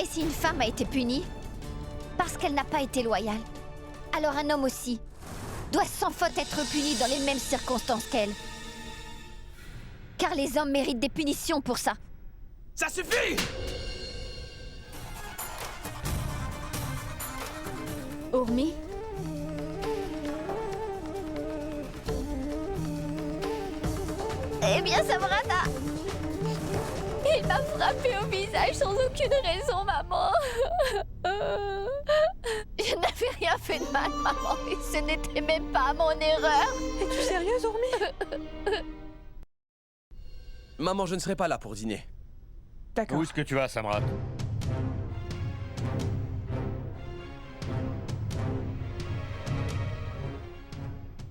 Et si une femme a été punie parce qu'elle n'a pas été loyale, alors un homme aussi doit sans faute être puni dans les mêmes circonstances qu'elle. Car les hommes méritent des punitions pour ça. Ça suffit! Urmi? Eh bien, Samrata! Il m'a frappé au visage sans aucune raison, maman. Je n'avais rien fait de mal, maman, et ce n'était même pas mon erreur. Es-tu sérieuse, Urmi? Maman, je ne serai pas là pour dîner. D'accord. Où est-ce que tu vas, Samrat?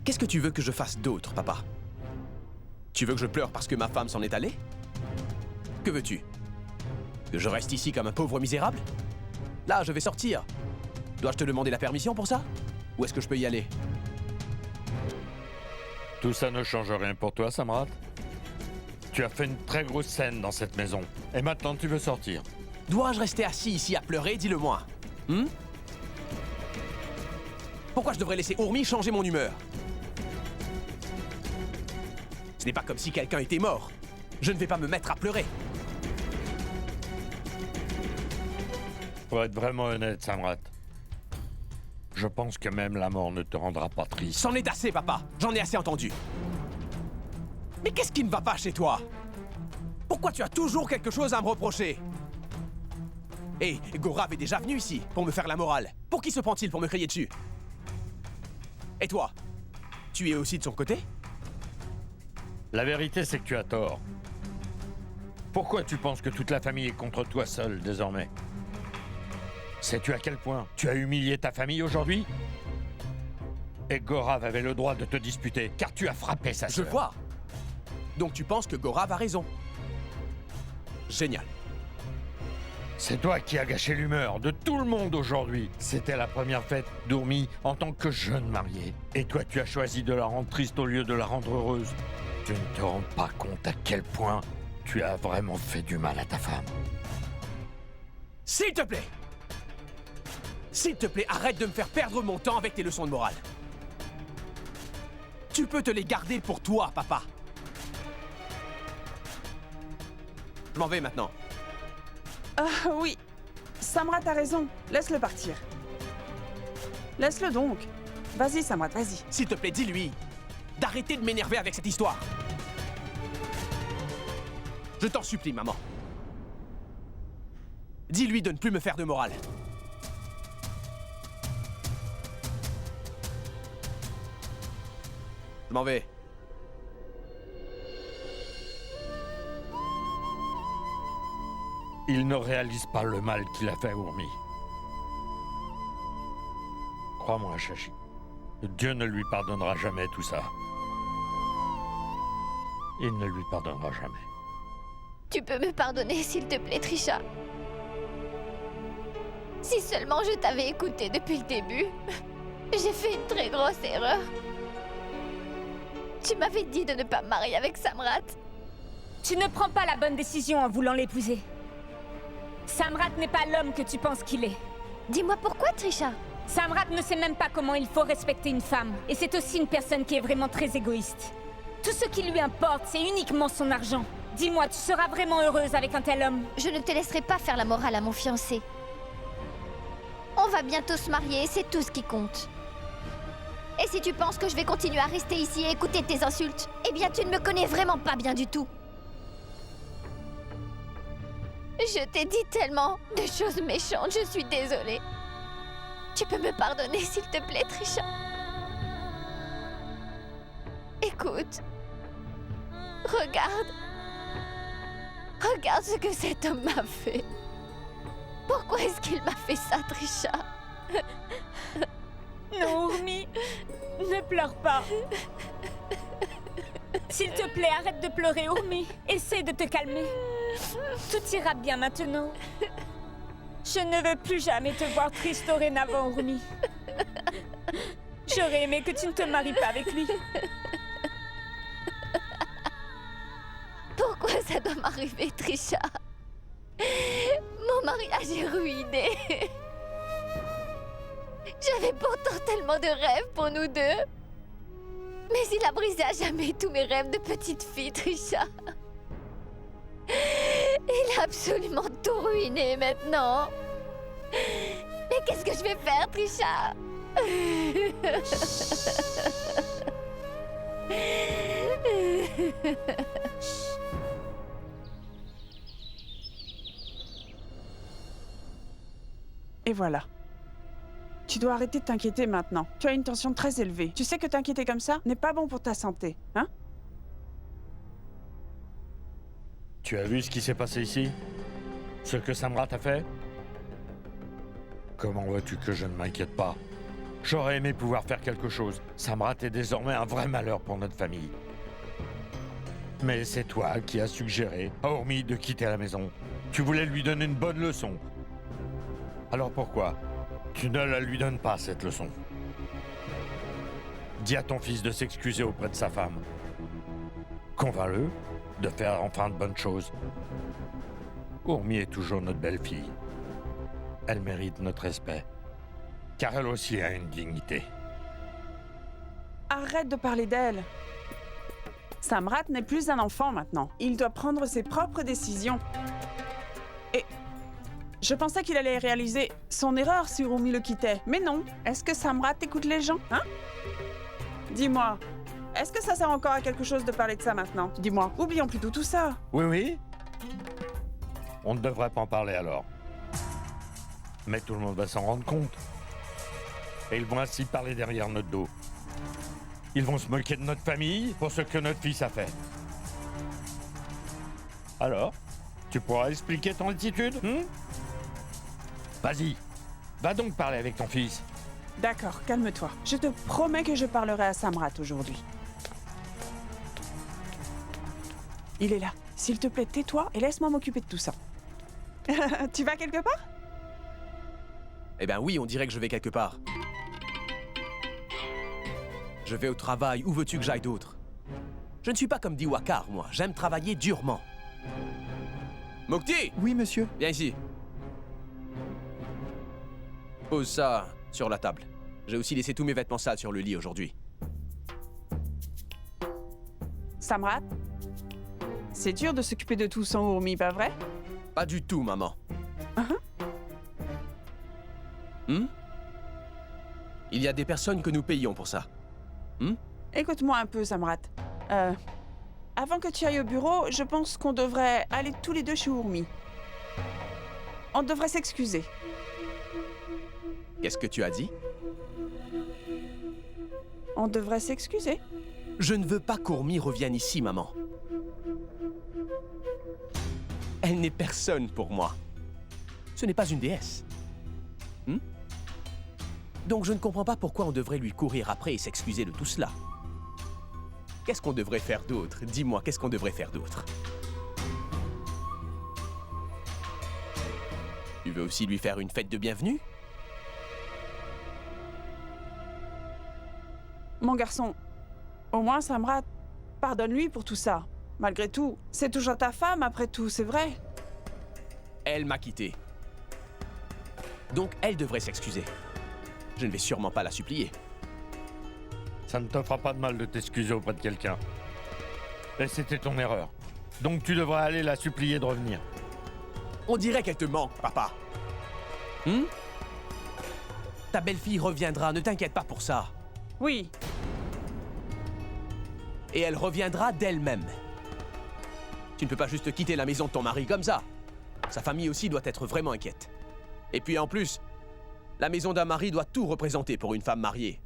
Qu'est-ce que tu veux que je fasse d'autre, papa? Tu veux que je pleure parce que ma femme s'en est allée? Que veux-tu? Que je reste ici comme un pauvre misérable? Là, je vais sortir. Dois-je te demander la permission pour ça? Ou est-ce que je peux y aller? Tout ça ne change rien pour toi, Samrat? Tu as fait une très grosse scène dans cette maison. Et maintenant, tu veux sortir. Dois-je rester assis ici à pleurer? Dis-le-moi. Pourquoi je devrais laisser Urmi changer mon humeur? Ce n'est pas comme si quelqu'un était mort. Je ne vais pas me mettre à pleurer. Pour être vraiment honnête, Samrat, je pense que même la mort ne te rendra pas triste. C'en est assez, papa. J'en ai assez entendu. Mais qu'est-ce qui ne va pas chez toi? Pourquoi tu as toujours quelque chose à me reprocher? Hé, Gorav est déjà venu ici pour me faire la morale. Pour qui se prend-il pour me crier dessus? Et toi? Tu es aussi de son côté? La vérité, c'est que tu as tort. Pourquoi tu penses que toute la famille est contre toi seul, désormais? Sais-tu à quel point tu as humilié ta famille aujourd'hui? Et Gorav avait le droit de te disputer, car tu as frappé sa sœur. Je vois. Donc tu penses que Gorav a raison. Génial. C'est toi qui as gâché l'humeur de tout le monde aujourd'hui. C'était la première fête d'Urmi en tant que jeune marié. Et toi, tu as choisi de la rendre triste au lieu de la rendre heureuse. Tu ne te rends pas compte à quel point tu as vraiment fait du mal à ta femme. S'il te plaît! S'il te plaît, arrête de me faire perdre mon temps avec tes leçons de morale. Tu peux te les garder pour toi, papa. Je m'en vais maintenant. Oui. Samrat a raison. Laisse-le partir. Laisse-le donc. Vas-y, Samrat, vas-y. S'il te plaît, dis-lui d'arrêter de m'énerver avec cette histoire. Je t'en supplie, maman. Dis-lui de ne plus me faire de morale. Je m'en vais. Il ne réalise pas le mal qu'il a fait à Urmi. Crois-moi, Shashi, Dieu ne lui pardonnera jamais tout ça. Il ne lui pardonnera jamais. Tu peux me pardonner, s'il te plaît, Trisha. Si seulement je t'avais écouté depuis le début. J'ai fait une très grosse erreur. Tu m'avais dit de ne pas me marier avec Samrat. Tu ne prends pas la bonne décision en voulant l'épouser. Samrat n'est pas l'homme que tu penses qu'il est. Dis-moi pourquoi, Trisha? Samrat ne sait même pas comment il faut respecter une femme. Et c'est aussi une personne qui est vraiment très égoïste. Tout ce qui lui importe, c'est uniquement son argent. Dis-moi, tu seras vraiment heureuse avec un tel homme? Je ne te laisserai pas faire la morale à mon fiancé. On va bientôt se marier, c'est tout ce qui compte. Et si tu penses que je vais continuer à rester ici et écouter tes insultes, eh bien tu ne me connais vraiment pas bien du tout. Je t'ai dit tellement de choses méchantes, je suis désolée. Tu peux me pardonner, s'il te plaît, Trisha? Écoute. Regarde. Regarde ce que cet homme m'a fait. Pourquoi est-ce qu'il m'a fait ça, Trisha? Non, Urmi, ne pleure pas. S'il te plaît, arrête de pleurer, Urmi. Essaie de te calmer. Tout ira bien maintenant. Je ne veux plus jamais te voir triste dorénavant, Urmi. J'aurais aimé que tu ne te maries pas avec lui. Pourquoi ça doit m'arriver, Trisha? Mon Mon mariage est ruiné. J'avais pourtant tellement de rêves pour nous deux. Mais il a brisé à jamais tous mes rêves de petite fille, Trisha. Il a absolument tout ruiné maintenant. Mais qu'est-ce que je vais faire, Trisha? Et voilà. Tu dois arrêter de t'inquiéter maintenant. Tu as une tension très élevée. Tu sais que t'inquiéter comme ça n'est pas bon pour ta santé, hein? Tu as vu ce qui s'est passé ici? Ce que Samrat a fait? Comment veux-tu que je ne m'inquiète pas? J'aurais aimé pouvoir faire quelque chose. Samrat est désormais un vrai malheur pour notre famille. Mais c'est toi qui as suggéré à Urmi de quitter la maison. Tu voulais lui donner une bonne leçon. Alors pourquoi tu ne la lui donnes pas, cette leçon? Dis à ton fils de s'excuser auprès de sa femme. Convainc-le de faire enfin de bonnes choses. Urmi est toujours notre belle-fille. Elle mérite notre respect, car elle aussi a une dignité. Arrête de parler d'elle. Samrat n'est plus un enfant maintenant. Il doit prendre ses propres décisions. Et je pensais qu'il allait réaliser son erreur si Urmi le quittait. Mais non. Est-ce que Samrat écoute les gens, hein? Dis-moi, est-ce que ça sert encore à quelque chose de parler de ça maintenant? Dis-moi, oublions plutôt tout ça. Oui, oui. On ne devrait pas en parler alors. Mais tout le monde va s'en rendre compte. Et ils vont ainsi parler derrière notre dos. Ils vont se moquer de notre famille pour ce que notre fils a fait. Alors, tu pourras expliquer ton attitude, Vas-y, va donc parler avec ton fils. D'accord, calme-toi. Je te promets que je parlerai à Samrat aujourd'hui. Il est là. S'il te plaît, tais-toi et laisse-moi m'occuper de tout ça. Tu vas quelque part? Eh ben oui, on dirait que je vais quelque part. Je vais au travail, où veux-tu que j'aille d'autre? Je ne suis pas comme Diwakar, moi. J'aime travailler durement. Mukti! Oui, monsieur. Viens ici. Pose ça sur la table. J'ai aussi laissé tous mes vêtements sales sur le lit aujourd'hui. Samrat? C'est dur de s'occuper de tout sans Urmi, pas vrai? Pas du tout, maman. Il y a des personnes que nous payons pour ça. Écoute-moi un peu, Samrat. Avant que tu ailles au bureau, je pense qu'on devrait aller tous les deux chez Urmi. On devrait s'excuser. Qu'est-ce que tu as dit? On devrait s'excuser. Je ne veux pas qu'Urmi revienne ici, maman. Elle n'est personne pour moi. Ce n'est pas une déesse. Donc je ne comprends pas pourquoi on devrait lui courir après et s'excuser de tout cela. Qu'est-ce qu'on devrait faire d'autre? Dis-moi, qu'est-ce qu'on devrait faire d'autre? Tu veux aussi lui faire une fête de bienvenue? Mon garçon, au moins Samrat, pardonne-lui pour tout ça. Malgré tout, c'est toujours ta femme après tout, c'est vrai. Elle m'a quitté. Donc elle devrait s'excuser. Je ne vais sûrement pas la supplier. Ça ne te fera pas de mal de t'excuser auprès de quelqu'un. Et c'était ton erreur. Donc tu devrais aller la supplier de revenir. On dirait qu'elle te manque, papa. Ta belle-fille reviendra, ne t'inquiète pas pour ça. Oui, Et elle reviendra d'elle-même. Tu ne peux pas juste quitter la maison de ton mari comme ça. Sa famille aussi doit être vraiment inquiète. Et puis en plus, la maison d'un mari doit tout représenter pour une femme mariée.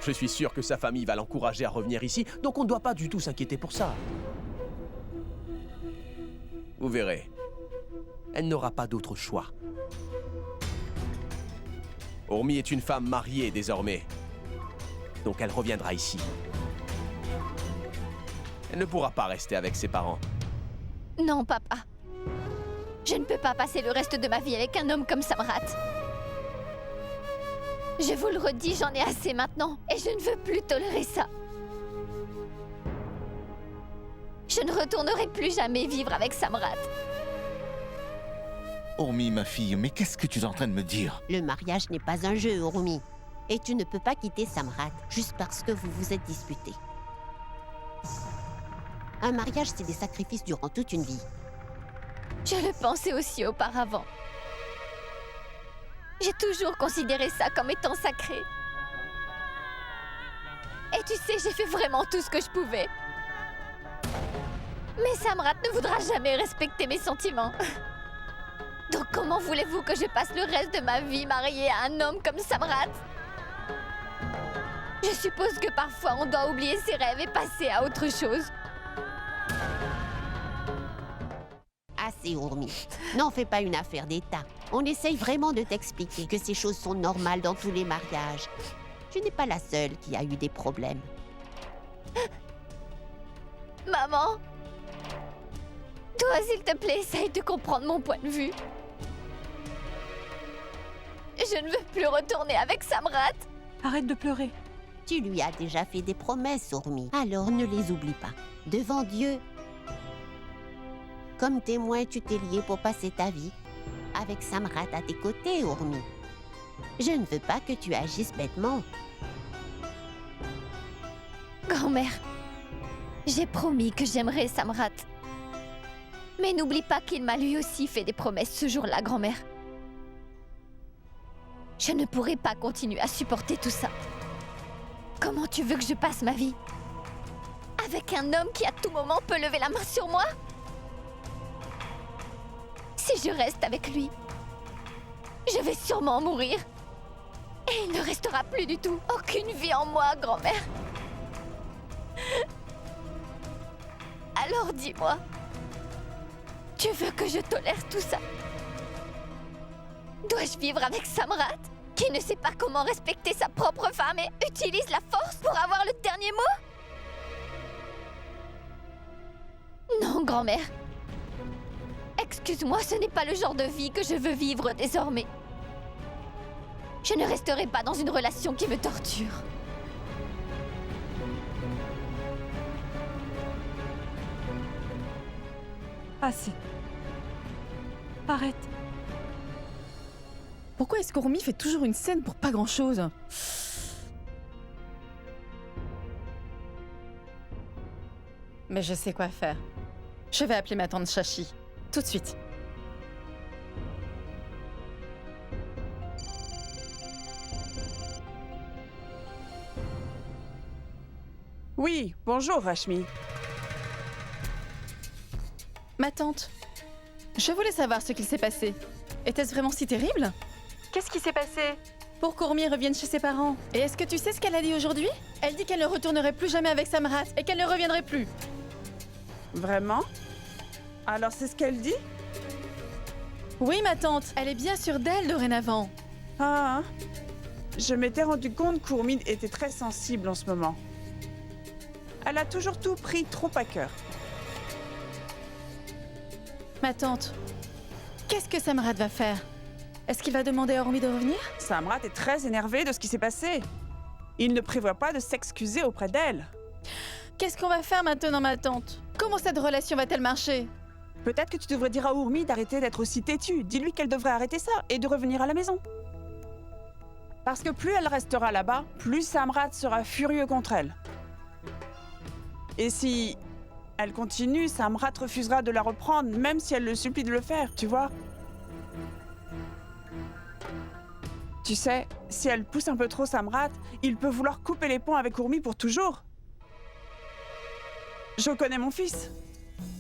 Je suis sûr que sa famille va l'encourager à revenir ici, donc on ne doit pas du tout s'inquiéter pour ça. Vous verrez. Elle n'aura pas d'autre choix. Urmi est une femme mariée désormais. Donc elle reviendra ici. Elle ne pourra pas rester avec ses parents. Non, papa. Je ne peux pas passer le reste de ma vie avec un homme comme Samrat. Je vous le redis, j'en ai assez maintenant, et je ne veux plus tolérer ça. Je ne retournerai plus jamais vivre avec Samrat. Urmi, ma fille, mais qu'est-ce que tu es en train de me dire? Le mariage n'est pas un jeu, Urmi. Et tu ne peux pas quitter Samrat juste parce que vous vous êtes disputés. Un mariage, c'est des sacrifices durant toute une vie. Je le pensais aussi auparavant. J'ai toujours considéré ça comme étant sacré. Et tu sais, j'ai fait vraiment tout ce que je pouvais. Mais Samrat ne voudra jamais respecter mes sentiments. Donc comment voulez-vous que je passe le reste de ma vie mariée à un homme comme Samrat? Je suppose que parfois on doit oublier ses rêves et passer à autre chose. Assez, Urmi. N'en fais pas une affaire d'État. On essaye vraiment de t'expliquer que ces choses sont normales dans tous les mariages. Tu n'es pas la seule qui a eu des problèmes. Maman, toi, s'il te plaît, essaye de comprendre mon point de vue. Je ne veux plus retourner avec Samrat. Arrête de pleurer. Tu lui as déjà fait des promesses, Urmi. Alors ne les oublie pas. Devant Dieu, comme témoin, tu t'es lié pour passer ta vie avec Samrat à tes côtés, Urmi. Je ne veux pas que tu agisses bêtement. Grand-mère, j'ai promis que j'aimerais Samrat. Mais n'oublie pas qu'il m'a lui aussi fait des promesses ce jour-là, grand-mère. Je ne pourrai pas continuer à supporter tout ça. Comment tu veux que je passe ma vie? Avec un homme qui à tout moment peut lever la main sur moi? Si je reste avec lui, je vais sûrement mourir. Et il ne restera plus du tout aucune vie en moi, grand-mère. Alors dis-moi, tu veux que je tolère tout ça? Dois-je vivre avec Samrat, qui ne sait pas comment respecter sa propre femme et utilise la force pour avoir le dernier mot? Non, grand-mère. Excuse-moi, ce n'est pas le genre de vie que je veux vivre désormais. Je ne resterai pas dans une relation qui me torture. Assez. Arrête. Pourquoi est-ce qu'Urmi fait toujours une scène pour pas grand-chose? Mais je sais quoi faire. Je vais appeler ma tante Shashi. Tout de suite. Oui, bonjour, Rashmi. Ma tante, je voulais savoir ce qu'il s'est passé. Était-ce vraiment si terrible? Qu'est-ce qui s'est passé? Pour qu'Urmi revienne chez ses parents. Et est-ce que tu sais ce qu'elle a dit aujourd'hui? Elle dit qu'elle ne retournerait plus jamais avec Samrat et qu'elle ne reviendrait plus. Vraiment? Alors c'est ce qu'elle dit? Oui, ma tante, elle est bien sûre d'elle dorénavant. Ah, hein. Je m'étais rendu compte qu'Urmi était très sensible en ce moment. Elle a toujours tout pris trop à cœur. Ma tante, qu'est-ce que Samrat va faire? Est-ce qu'il va demander à Urmi de revenir? Samrat est très énervé de ce qui s'est passé. Il ne prévoit pas de s'excuser auprès d'elle. Qu'est-ce qu'on va faire maintenant, ma tante? Comment cette relation va-t-elle marcher? Peut-être que tu devrais dire à Urmi d'arrêter d'être aussi têtue. Dis-lui qu'elle devrait arrêter ça et de revenir à la maison. Parce que plus elle restera là-bas, plus Samrat sera furieux contre elle. Et si elle continue, Samrat refusera de la reprendre, même si elle le supplie de le faire, tu vois. Tu sais, si elle pousse un peu trop Samrat, il peut vouloir couper les ponts avec Urmi pour toujours. Je connais mon fils.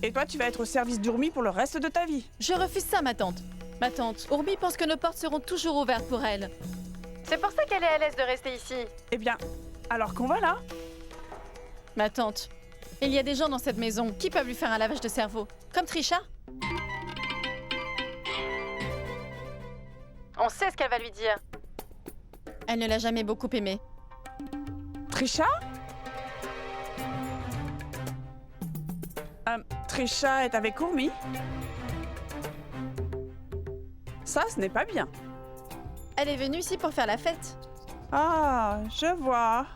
Et toi, tu vas être au service d'Urmi pour le reste de ta vie. Je refuse ça, ma tante. Ma tante, Urmi pense que nos portes seront toujours ouvertes pour elle. C'est pour ça qu'elle est à l'aise de rester ici. Eh bien, alors qu'on va là? Ma tante, il y a des gens dans cette maison qui peuvent lui faire un lavage de cerveau. Comme Trisha. On sait ce qu'elle va lui dire. Elle ne l'a jamais beaucoup aimé. Trisha? Trisha est avec Urmi? Ça, ce n'est pas bien. Elle est venue ici pour faire la fête. Ah, je vois.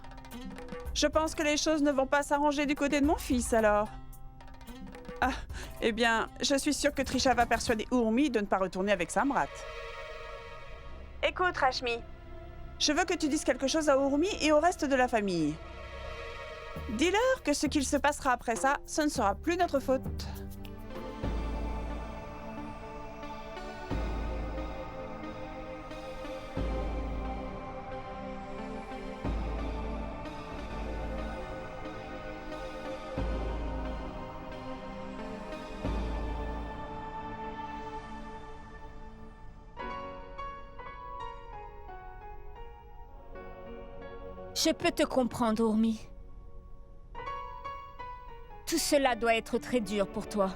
Je pense que les choses ne vont pas s'arranger du côté de mon fils, alors. Ah, eh bien, je suis sûre que Trisha va persuader Urmi de ne pas retourner avec Samrat. Écoute, Rashmi, je veux que tu dises quelque chose à Urmi et au reste de la famille. Dis-leur que ce qu'il se passera après ça, ce ne sera plus notre faute. Je peux te comprendre, Urmi. Tout cela doit être très dur pour toi.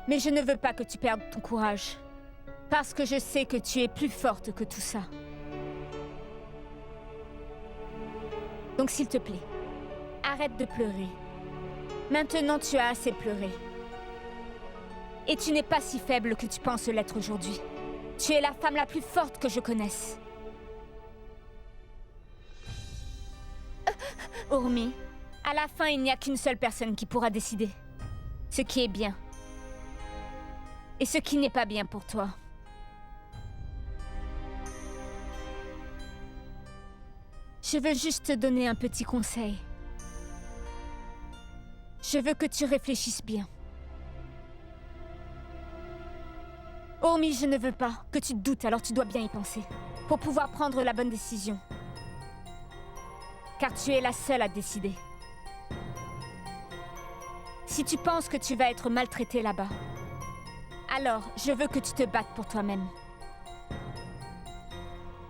Mais je ne veux pas que tu perdes ton courage. Parce que je sais que tu es plus forte que tout ça. Donc s'il te plaît, arrête de pleurer. Maintenant, tu as assez pleuré. Et tu n'es pas si faible que tu penses l'être aujourd'hui. Tu es la femme la plus forte que je connaisse. Urmi, à la fin, il n'y a qu'une seule personne qui pourra décider. Ce qui est bien. Et ce qui n'est pas bien pour toi. Je veux juste te donner un petit conseil. Je veux que tu réfléchisses bien. Urmi, je ne veux pas que tu te doutes, alors tu dois bien y penser. Pour pouvoir prendre la bonne décision. Car tu es la seule à décider. Si tu penses que tu vas être maltraitée là-bas, alors je veux que tu te battes pour toi-même.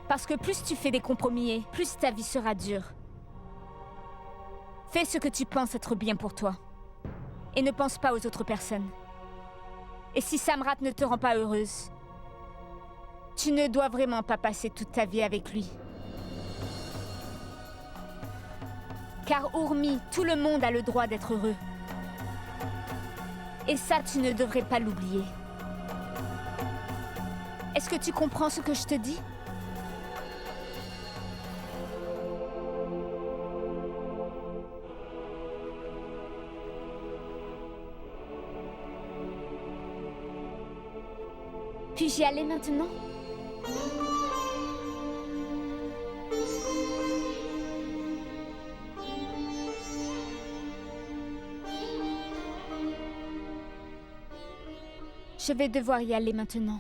Parce que plus tu fais des compromis, plus ta vie sera dure. Fais ce que tu penses être bien pour toi. Et ne pense pas aux autres personnes. Et si Samrat ne te rend pas heureuse, tu ne dois vraiment pas passer toute ta vie avec lui. Car Urmi, tout le monde a le droit d'être heureux. Et ça, tu ne devrais pas l'oublier. Est-ce que tu comprends ce que je te dis ? Puis-je y aller maintenant ? Je vais devoir y aller maintenant.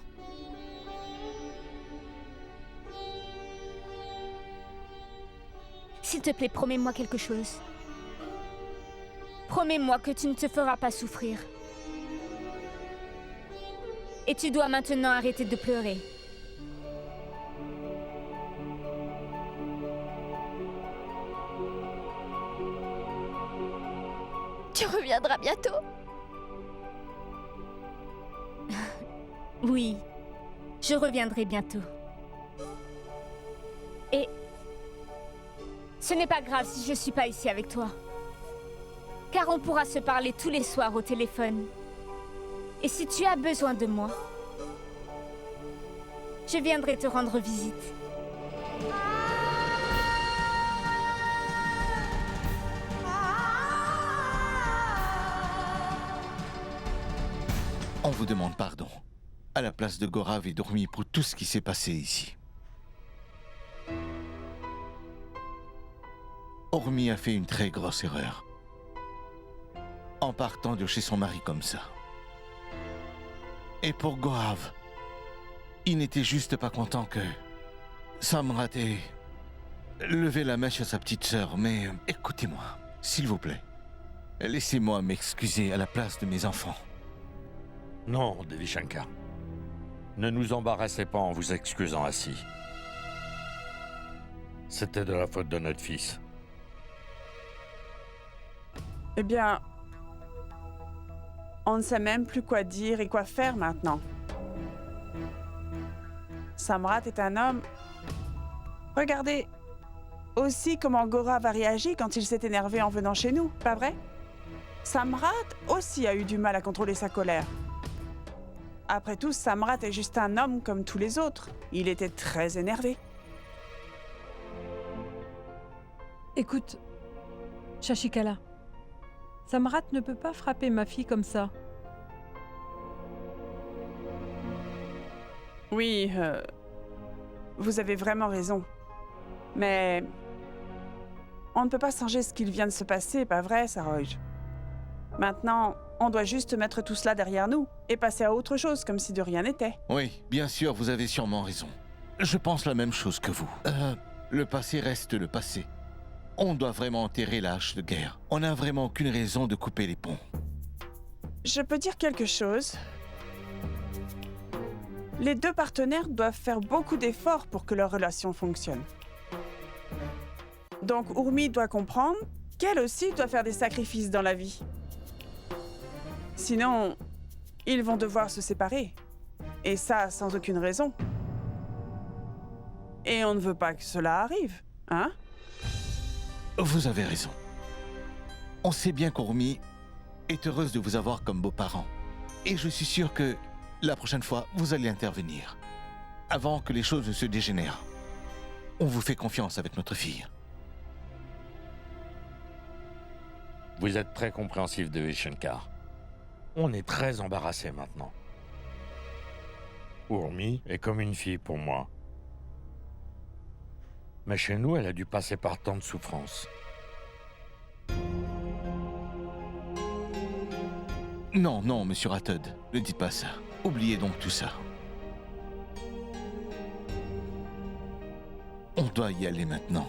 S'il te plaît, promets-moi quelque chose. Promets-moi que tu ne te feras pas souffrir. Et tu dois maintenant arrêter de pleurer. Tu reviendras bientôt. Oui, je reviendrai bientôt. Et ce n'est pas grave si je suis pas ici avec toi. Car on pourra se parler tous les soirs au téléphone. Et si tu as besoin de moi, je viendrai te rendre visite. On vous demande pardon, à la place de Gorav et d'Urmi, pour tout ce qui s'est passé ici. Urmi a fait une très grosse erreur. En partant de chez son mari comme ça. Et pour Gorav, il n'était juste pas content que Samrat ait levé la mèche à sa petite sœur. Mais écoutez-moi, s'il vous plaît. Laissez-moi m'excuser à la place de mes enfants. Non, Devi Shankar. Ne nous embarrassez pas en vous excusant ainsi. C'était de la faute de notre fils. Eh bien, on ne sait même plus quoi dire et quoi faire maintenant. Samrat est un homme. Regardez aussi comment Gorav a réagi quand il s'est énervé en venant chez nous, pas vrai? Samrat aussi a eu du mal à contrôler sa colère. Après tout, Samrat est juste un homme comme tous les autres. Il était très énervé. Écoute, Shashikala, Samrat ne peut pas frapper ma fille comme ça. Oui, vous avez vraiment raison. Mais on ne peut pas changer ce qu'il vient de se passer, pas vrai, Saroy? Maintenant, on doit juste mettre tout cela derrière nous et passer à autre chose, comme si de rien n'était. Oui, bien sûr, vous avez sûrement raison. Je pense la même chose que vous. Le passé reste le passé. On doit vraiment enterrer la hache de guerre. On n'a vraiment aucune raison de couper les ponts. Je peux dire quelque chose. Les deux partenaires doivent faire beaucoup d'efforts pour que leur relation fonctionne. Donc Urmi doit comprendre qu'elle aussi doit faire des sacrifices dans la vie. Sinon, ils vont devoir se séparer. Et ça, sans aucune raison. Et on ne veut pas que cela arrive, hein? Vous avez raison. On sait bien qu'Urmi est heureuse de vous avoir comme beaux-parents. Et je suis sûr que la prochaine fois, vous allez intervenir. Avant que les choses ne se dégénèrent. On vous fait confiance avec notre fille. Vous êtes très compréhensif, Devi Shankar. On est très embarrassés maintenant. Urmi est comme une fille pour moi. Mais chez nous, elle a dû passer par tant de souffrances. Non, non, monsieur Ratud, ne dites pas ça. Oubliez donc tout ça. On doit y aller maintenant.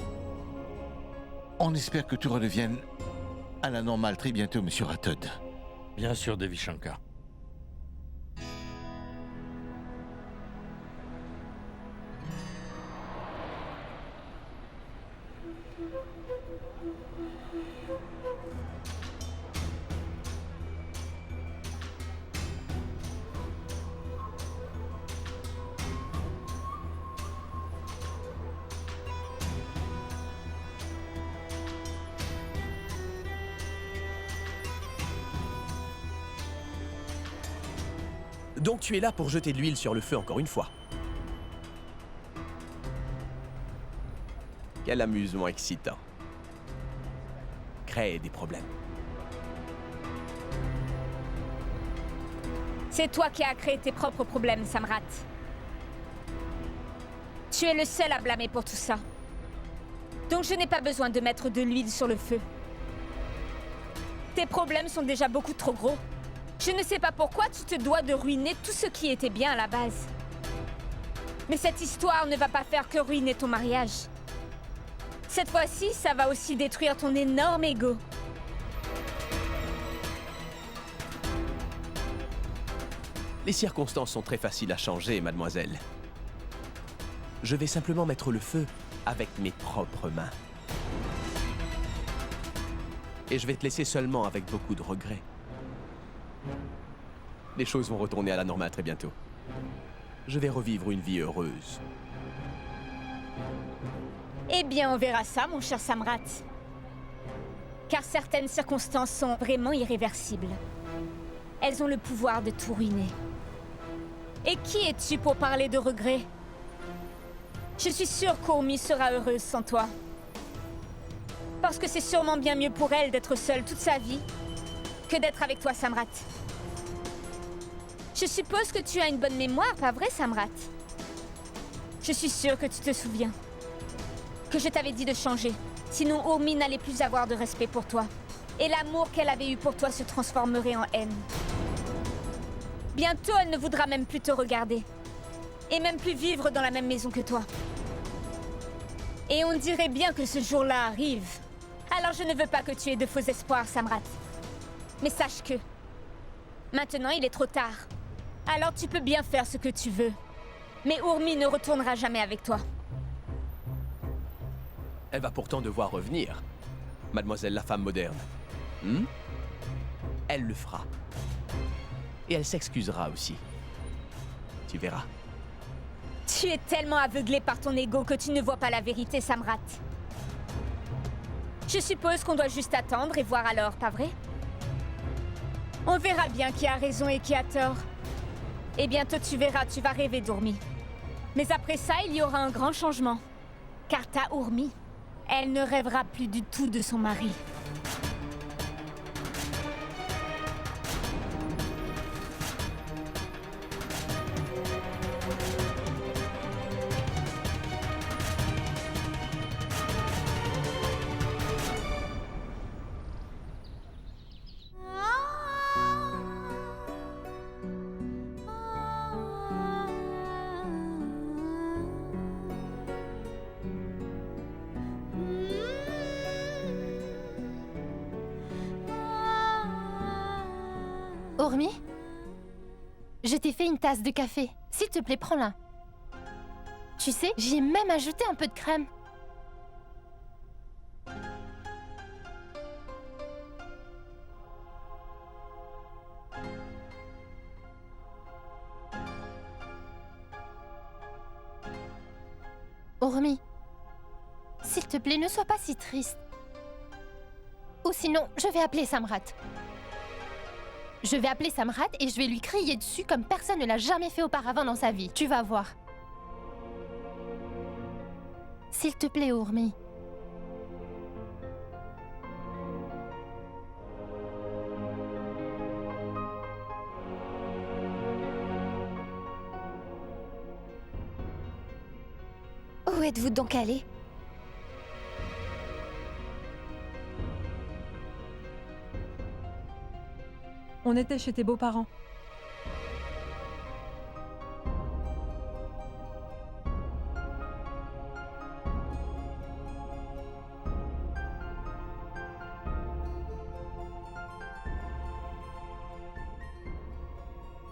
On espère que tout redevienne à la normale très bientôt, monsieur Ratud. Bien sûr, Devi Shankar. Donc tu es là pour jeter de l'huile sur le feu encore une fois. Quel amusement excitant. Créer des problèmes. C'est toi qui as créé tes propres problèmes, Samrat. Tu es le seul à blâmer pour tout ça. Donc je n'ai pas besoin de mettre de l'huile sur le feu. Tes problèmes sont déjà beaucoup trop gros. Je ne sais pas pourquoi tu te dois de ruiner tout ce qui était bien à la base. Mais cette histoire ne va pas faire que ruiner ton mariage. Cette fois-ci, ça va aussi détruire ton énorme ego. Les circonstances sont très faciles à changer, mademoiselle. Je vais simplement mettre le feu avec mes propres mains. Et je vais te laisser seulement avec beaucoup de regrets. Les choses vont retourner à la normale très bientôt. Je vais revivre une vie heureuse. Eh bien, on verra ça, mon cher Samrat. Car certaines circonstances sont vraiment irréversibles. Elles ont le pouvoir de tout ruiner. Et qui es-tu pour parler de regrets? Je suis sûre qu'Urmi sera heureuse sans toi. Parce que c'est sûrement bien mieux pour elle d'être seule toute sa vie que d'être avec toi, Samrat. Je suppose que tu as une bonne mémoire, pas vrai, Samrat? Je suis sûre que tu te souviens. Que je t'avais dit de changer. Sinon, Urmi n'allait plus avoir de respect pour toi. Et l'amour qu'elle avait eu pour toi se transformerait en haine. Bientôt, elle ne voudra même plus te regarder. Et même plus vivre dans la même maison que toi. Et on dirait bien que ce jour-là arrive. Alors je ne veux pas que tu aies de faux espoirs, Samrat. Mais sache que... maintenant, il est trop tard. Alors tu peux bien faire ce que tu veux. Mais Urmi ne retournera jamais avec toi. Elle va pourtant devoir revenir, mademoiselle la femme moderne. Elle le fera. Et elle s'excusera aussi. Tu verras. Tu es tellement aveuglé par ton ego que tu ne vois pas la vérité, Samrat. Je suppose qu'on doit juste attendre et voir alors, pas vrai? On verra bien qui a raison et qui a tort. Et bientôt tu verras, tu vas rêver d'Urmi. Mais après ça, il y aura un grand changement. Car ta Urmi, elle ne rêvera plus du tout de son mari. Urmi, je t'ai fait une tasse de café. S'il te plaît, prends-la. Tu sais, j'y ai même ajouté un peu de crème. Urmi, s'il te plaît, ne sois pas si triste. Ou sinon, je vais appeler Samrat. Je vais appeler Samrat et je vais lui crier dessus comme personne ne l'a jamais fait auparavant dans sa vie. Tu vas voir. S'il te plaît, Urmi. Où êtes-vous donc allé? On était chez tes beaux-parents.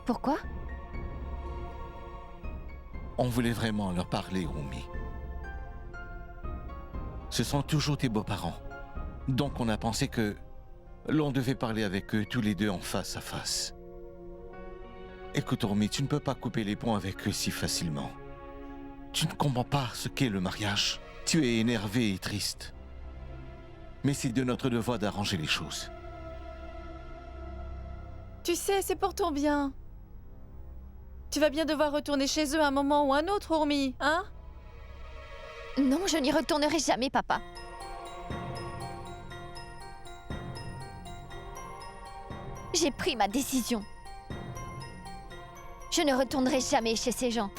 Pourquoi? On voulait vraiment leur parler, Urmi. Ce sont toujours tes beaux-parents. Donc on a pensé que l'on devait parler avec eux tous les deux en face à face. Écoute, Urmi, tu ne peux pas couper les ponts avec eux si facilement. Tu ne comprends pas ce qu'est le mariage. Tu es énervé et triste. Mais c'est de notre devoir d'arranger les choses. Tu sais, c'est pour ton bien. Tu vas bien devoir retourner chez eux à un moment ou un autre, Urmi, hein? Non, je n'y retournerai jamais, papa. J'ai pris ma décision. Je ne retournerai jamais chez ces gens.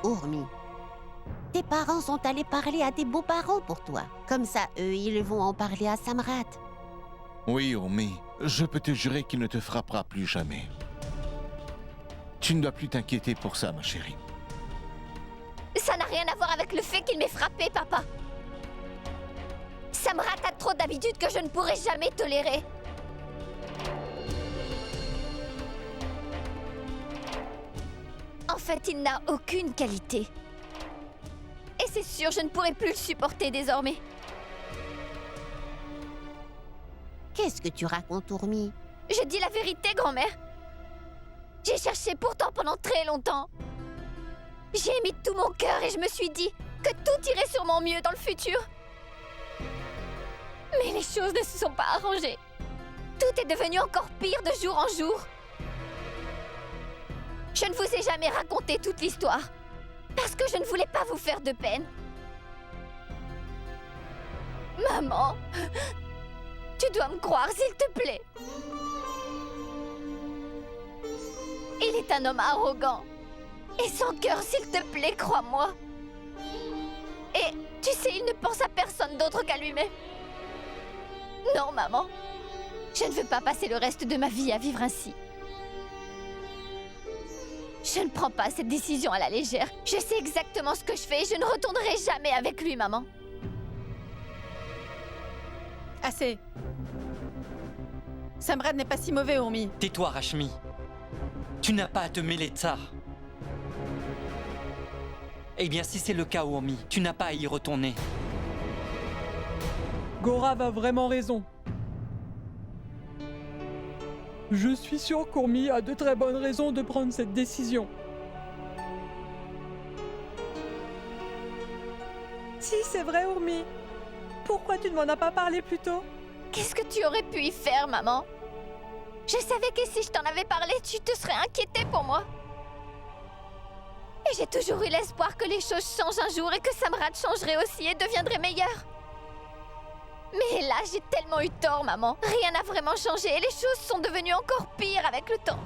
Urmi, tes parents sont allés parler à tes beaux-parents pour toi. Comme ça, eux, ils vont en parler à Samrat. Oui, Urmi, je peux te jurer qu'il ne te frappera plus jamais. Tu ne dois plus t'inquiéter pour ça, ma chérie. Ça n'a rien à voir avec le fait qu'il m'ait frappé, papa. Samrat a trop d'habitudes que je ne pourrai jamais tolérer. En fait, il n'a aucune qualité. Et c'est sûr, je ne pourrai plus le supporter désormais. Qu'est-ce que tu racontes, Urmi? Je dis la vérité, grand-mère. J'ai cherché pourtant pendant très longtemps. J'ai mis tout mon cœur et je me suis dit que tout irait sûrement mieux dans le futur. Mais les choses ne se sont pas arrangées. Tout est devenu encore pire de jour en jour. Je ne vous ai jamais raconté toute l'histoire, parce que je ne voulais pas vous faire de peine. Maman, tu dois me croire, s'il te plaît. Il est un homme arrogant. Et sans cœur, s'il te plaît, crois-moi. Et tu sais, il ne pense à personne d'autre qu'à lui-même. Non, maman. Je ne veux pas passer le reste de ma vie à vivre ainsi. Je ne prends pas cette décision à la légère. Je sais exactement ce que je fais et je ne retournerai jamais avec lui, maman. Assez. Samrat n'est pas si mauvais, Urmi. Tais-toi, Rashmi. Tu n'as pas à te mêler de ça. Eh bien, si c'est le cas, Urmi, tu n'as pas à y retourner. Gaurav a vraiment raison. Je suis sûr qu'Urmi a de très bonnes raisons de prendre cette décision. Si, c'est vrai, Urmi. Pourquoi tu ne m'en as pas parlé plus tôt? Qu'est-ce que tu aurais pu y faire, maman? Je savais que si je t'en avais parlé, tu te serais inquiétée pour moi. Et j'ai toujours eu l'espoir que les choses changent un jour et que Samrat changerait aussi et deviendrait meilleur. Mais là, j'ai tellement eu tort, maman. Rien n'a vraiment changé et les choses sont devenues encore pires avec le temps.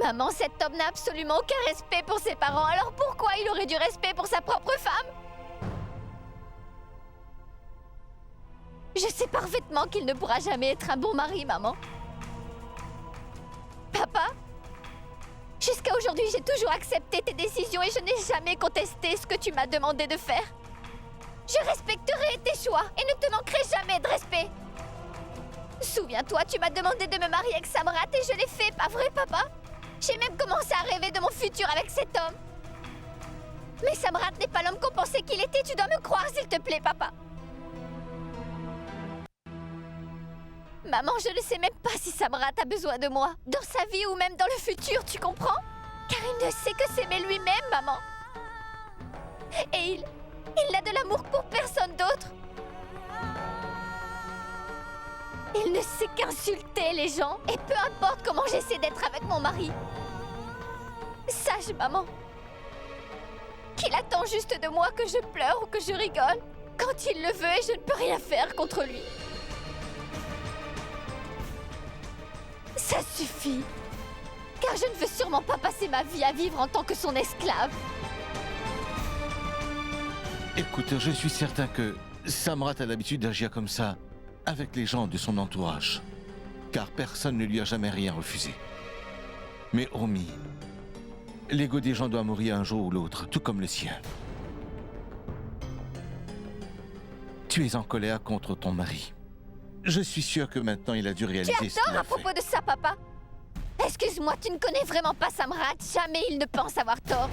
Maman, cet homme n'a absolument aucun respect pour ses parents, alors pourquoi il aurait du respect pour sa propre femme? Je sais parfaitement qu'il ne pourra jamais être un bon mari, maman. Papa? Jusqu'à aujourd'hui, j'ai toujours accepté tes décisions et je n'ai jamais contesté ce que tu m'as demandé de faire. Je respecterai tes choix et ne te manquerai jamais et de respect. Souviens-toi, tu m'as demandé de me marier avec Samrat et je l'ai fait, pas vrai, papa? J'ai même commencé à rêver de mon futur avec cet homme. Mais Samrat n'est pas l'homme qu'on pensait qu'il était, tu dois me croire, s'il te plaît, papa. Maman, je ne sais même pas si Samrat a besoin de moi, dans sa vie ou même dans le futur, tu comprends? Car il ne sait que s'aimer lui-même, maman. Et il n'a de l'amour pour personne d'autre. Il ne sait qu'insulter les gens, et peu importe comment j'essaie d'être avec mon mari. Sache, maman, qu'il attend juste de moi que je pleure ou que je rigole, quand il le veut et je ne peux rien faire contre lui. Ça suffit, car je ne veux sûrement pas passer ma vie à vivre en tant que son esclave. Écoute, je suis certain que Samrat a l'habitude d'agir comme ça avec les gens de son entourage, car personne ne lui a jamais rien refusé. Mais Urmi, l'ego des gens doit mourir un jour ou l'autre, tout comme le sien. Tu es en colère contre ton mari. Je suis sûr que maintenant il a dû réaliser ce qu'il Tu as tort a à propos de ça, papa. Excuse-moi, tu ne connais vraiment pas Samrat. Jamais il ne pense avoir tort.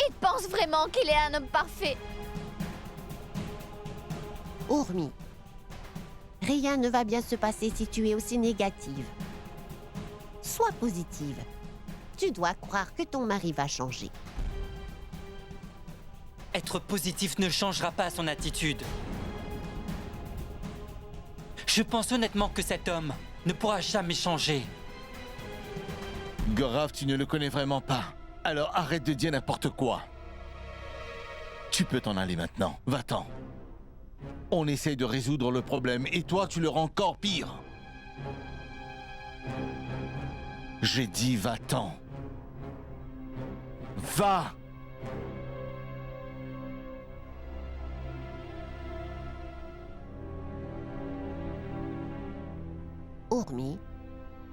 Il pense vraiment qu'il est un homme parfait. Urmi, rien ne va bien se passer si tu es aussi négative. Sois positive. Tu dois croire que ton mari va changer. Être positif ne changera pas son attitude. Je pense honnêtement que cet homme ne pourra jamais changer. Gorav, tu ne le connais vraiment pas. Alors arrête de dire n'importe quoi. Tu peux t'en aller maintenant. Va-t'en. On essaye de résoudre le problème et toi, tu le rends encore pire. J'ai dit va-t'en. Va! Urmi,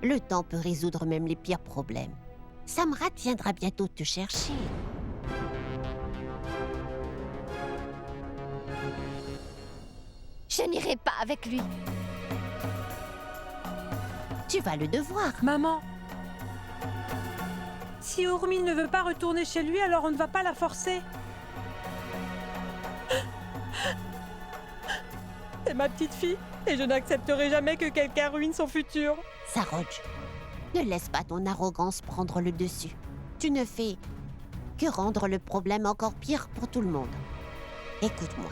le temps peut résoudre même les pires problèmes. Samrat viendra bientôt te chercher. Je n'irai pas avec lui. Tu vas le devoir. Maman, si Urmi ne veut pas retourner chez lui, alors on ne va pas la forcer. C'est ma petite fille, et je n'accepterai jamais que quelqu'un ruine son futur. Saroj, ne laisse pas ton arrogance prendre le dessus. Tu ne fais que rendre le problème encore pire pour tout le monde. Écoute-moi.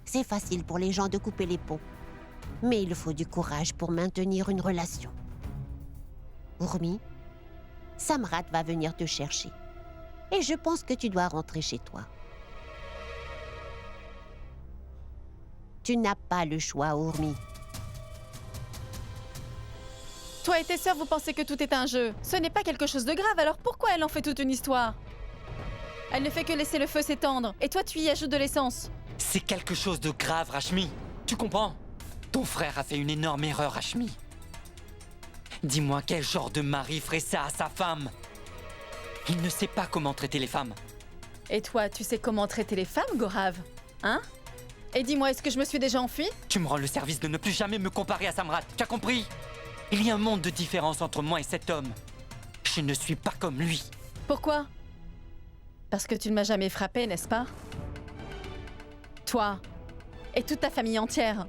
C'est facile pour les gens de couper les ponts. Mais il faut du courage pour maintenir une relation. Urmi, Samrat va venir te chercher. Et je pense que tu dois rentrer chez toi. Tu n'as pas le choix, Urmi. Toi et tes sœurs, vous pensez que tout est un jeu. Ce n'est pas quelque chose de grave, alors pourquoi elle en fait toute une histoire? Elle ne fait que laisser le feu s'étendre, et toi tu y ajoutes de l'essence. C'est quelque chose de grave, Rashmi. Tu comprends? Ton frère a fait une énorme erreur, Rashmi. Dis-moi quel genre de mari ferait ça à sa femme? Il ne sait pas comment traiter les femmes. Et toi, tu sais comment traiter les femmes, Gorav? Hein? Et dis-moi, est-ce que je me suis déjà enfuie? Tu me rends le service de ne plus jamais me comparer à Samrat. Tu as compris? Il y a un monde de différence entre moi et cet homme. Je ne suis pas comme lui. Pourquoi? Parce que tu ne m'as jamais frappé, n'est-ce pas? Toi et toute ta famille entière.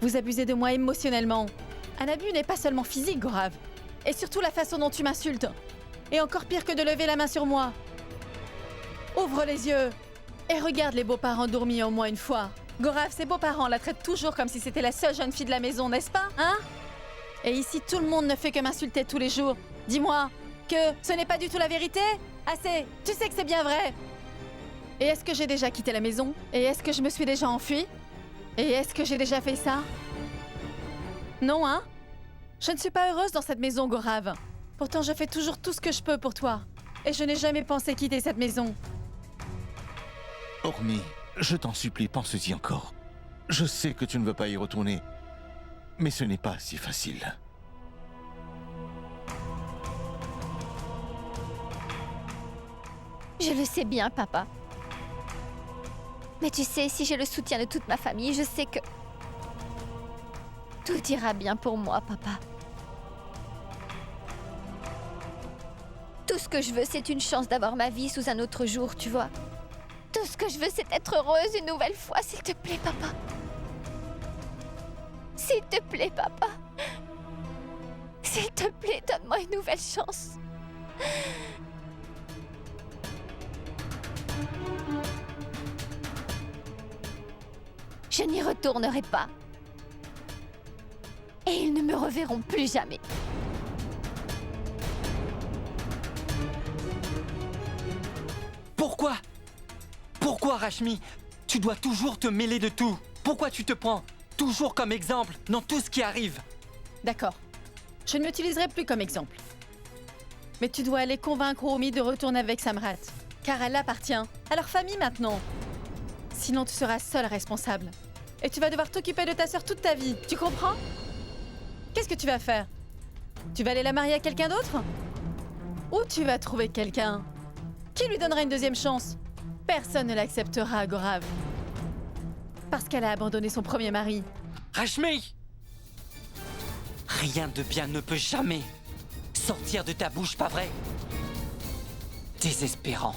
Vous abusez de moi émotionnellement. Un abus n'est pas seulement physique, Gorav. Et surtout la façon dont tu m'insultes. Et encore pire que de lever la main sur moi. Ouvre les yeux et regarde les beaux-parents dormir au moins une fois. Gorav, ces beaux-parents la traitent toujours comme si c'était la seule jeune fille de la maison, n'est-ce pas? Hein? Et ici, tout le monde ne fait que m'insulter tous les jours. Dis-moi que ce n'est pas du tout la vérité? Assez, tu sais que c'est bien vrai. Et est-ce que j'ai déjà quitté la maison? Et est-ce que je me suis déjà enfuie? Et est-ce que j'ai déjà fait ça? Non, hein? Je ne suis pas heureuse dans cette maison, Gorav. Pourtant, je fais toujours tout ce que je peux pour toi. Et je n'ai jamais pensé quitter cette maison. Urmi, je t'en supplie, pense-y encore. Je sais que tu ne veux pas y retourner, mais ce n'est pas si facile. Je le sais bien, papa. Mais tu sais, si j'ai le soutien de toute ma famille, je sais que... tout ira bien pour moi, papa. Tout ce que je veux, c'est une chance d'avoir ma vie sous un autre jour, tu vois. Tout ce que je veux, c'est être heureuse une nouvelle fois, s'il te plaît, papa. S'il te plaît, papa. S'il te plaît, donne-moi une nouvelle chance. Je n'y retournerai pas. Et ils ne me reverront plus jamais. Pourquoi? Pourquoi, Rashmi? Tu dois toujours te mêler de tout. Pourquoi tu te prends toujours comme exemple dans tout ce qui arrive? D'accord. Je ne m'utiliserai plus comme exemple. Mais tu dois aller convaincre Urumi de retourner avec Samrat. Car elle appartient à leur famille maintenant. Sinon, tu seras seule responsable. Et tu vas devoir t'occuper de ta sœur toute ta vie. Tu comprends? Qu'est-ce que tu vas faire? Tu vas aller la marier à quelqu'un d'autre? Ou tu vas trouver quelqu'un qui lui donnera une deuxième chance? Personne ne l'acceptera, Gorav. Parce qu'elle a abandonné son premier mari. Rashmi! Rien de bien ne peut jamais sortir de ta bouche, pas vrai? Désespérant.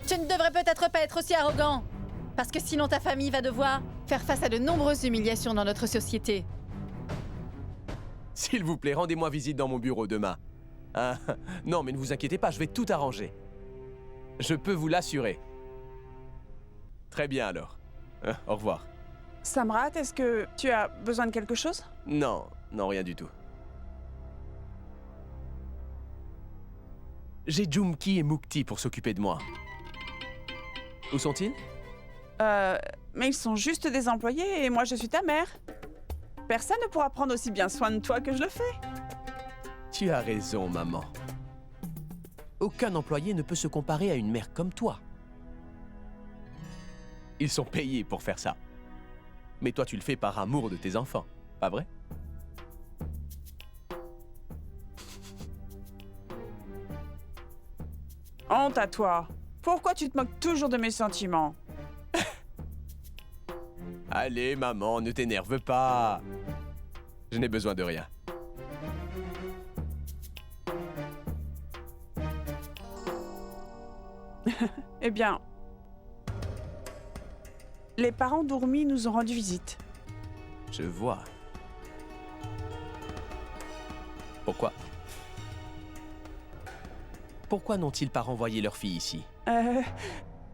Tu ne devrais peut-être pas être aussi arrogant. Parce que sinon ta famille va devoir faire face à de nombreuses humiliations dans notre société. S'il vous plaît, rendez-moi visite dans mon bureau demain. Hein? Non, mais ne vous inquiétez pas, je vais tout arranger. Je peux vous l'assurer. Très bien alors. Au revoir. Samrat, est-ce que tu as besoin de quelque chose? Non, non, rien du tout. J'ai Jumki et Mukti pour s'occuper de moi. Où sont-ils? Mais ils sont juste des employés et moi je suis ta mère. Personne ne pourra prendre aussi bien soin de toi que je le fais. Tu as raison, maman. Aucun employé ne peut se comparer à une mère comme toi. Ils sont payés pour faire ça. Mais toi, tu le fais par amour de tes enfants, pas vrai? Honte à toi. Pourquoi tu te moques toujours de mes sentiments? Allez, maman, ne t'énerve pas. Je n'ai besoin de rien. Eh bien, les parents d'Urumi nous ont rendu visite. Je vois. Pourquoi? Pourquoi n'ont-ils pas renvoyé leur fille ici?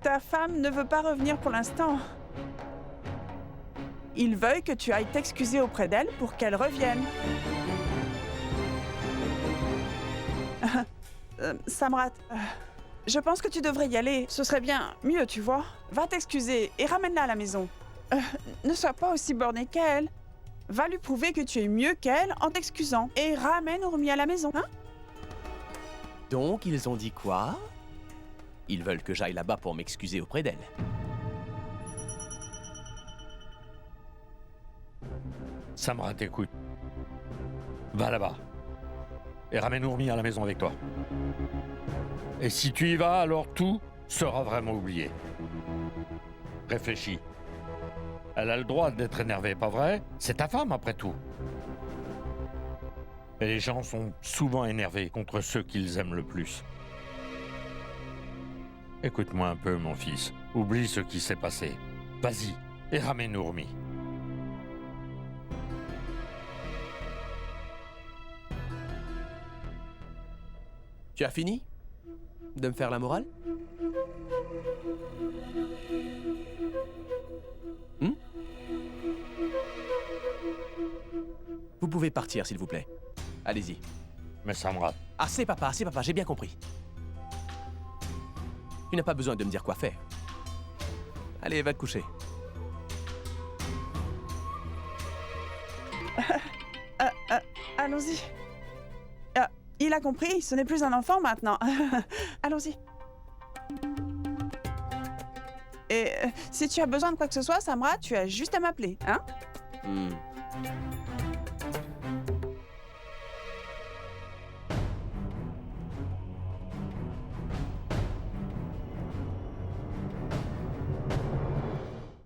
Ta femme ne veut pas revenir pour l'instant. Ils veulent que tu ailles t'excuser auprès d'elle pour qu'elle revienne. Samrat, je pense que tu devrais y aller. Ce serait bien mieux, tu vois. Va t'excuser et ramène-la à la maison. Ne sois pas aussi borné qu'elle. Va lui prouver que tu es mieux qu'elle en t'excusant. Et ramène Urumi à la maison, hein? Donc, ils ont dit quoi? Ils veulent que j'aille là-bas pour m'excuser auprès d'elle. Samrat, écoute. Va là-bas. Et ramène Urumi à la maison avec toi. Et si tu y vas, alors tout sera vraiment oublié. Réfléchis. Elle a le droit d'être énervée, pas vrai? C'est ta femme, après tout. Et les gens sont souvent énervés contre ceux qu'ils aiment le plus. Écoute-moi un peu, mon fils. Oublie ce qui s'est passé. Vas-y, et ramène Urumi. Tu as fini de me faire la morale? Vous pouvez partir, s'il vous plaît. Allez-y. Mais Samrat... Assez, papa, j'ai bien compris. Tu n'as pas besoin de me dire quoi faire. Allez, va te coucher. Allons-y. Il a compris, ce n'est plus un enfant maintenant. Allons-y. Et si tu as besoin de quoi que ce soit, Samrat, tu as juste à m'appeler, hein?